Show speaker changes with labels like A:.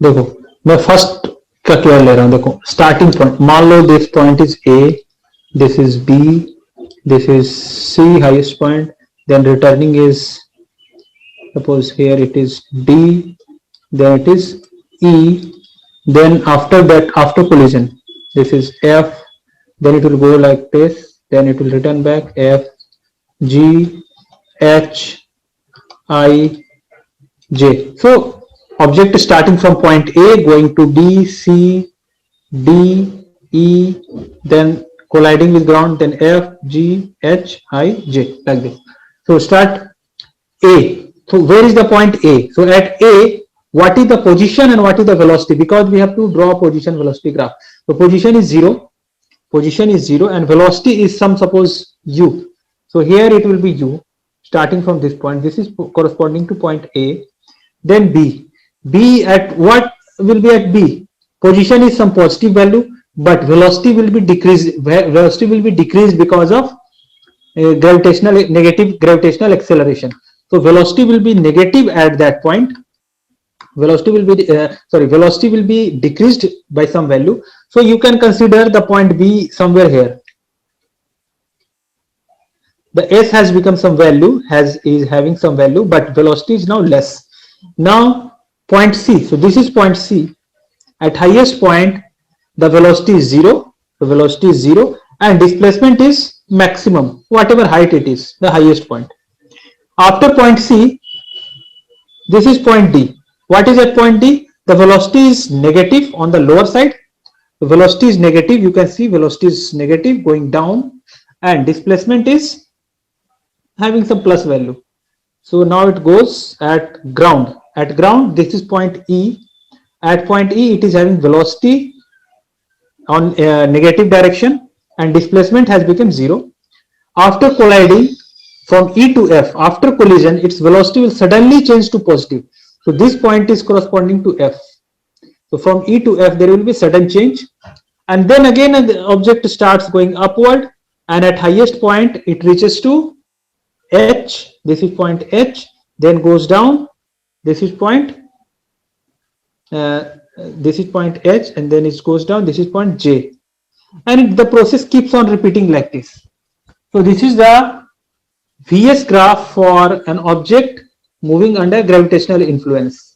A: देखो मैं फर्स्ट का केयर ले रहा हूं. देखो स्टार्टिंग पॉइंट मान लो this point is A, this is B, this is C highest point, then returning is, suppose here it is D, then it is E, then after that, after collision, this is F, then it will go like this, then it will return back F, G, H, I, J. So object is starting from point A going to D, C, D, E, then colliding with ground, then F, G, H, I, J, like this. So start A. So where is the point A? So at A, what is the position and what is the velocity? Because we have to draw a position velocity graph. So position is 0, and velocity is some, suppose U. So here it will be U starting from this point. This is corresponding to point A. Then B. B at what will be at B? Position is some positive value, but velocity will be decreased. Velocity will be decreased because of negative gravitational acceleration. So velocity will be negative at that point. Velocity will be velocity will be decreased by some value. So you can consider the point B somewhere here. The S has become some value, is having some value, but velocity is now less. Now point C. So this is point C. At highest point, the velocity is 0. The velocity is 0 and displacement is maximum, whatever height it is, the highest point. After point C, this is point D. What is at point D? The velocity is negative on the lower side. The velocity is negative. You can see velocity is negative going down, and displacement is having some plus value. So now it goes at ground. At ground, this is point E. At point E, it is having velocity on negative direction and displacement has become 0. After colliding from E to F, after collision, its velocity will suddenly change to positive. So this point is corresponding to F. So from E to F, there will be sudden change, and then again the object starts going upward, and at highest point it reaches to H. This is point H, then goes down. This is point H, and then it goes down. This is point J, and the process keeps on repeating like this. So this is the VS graph for an object moving under gravitational influence.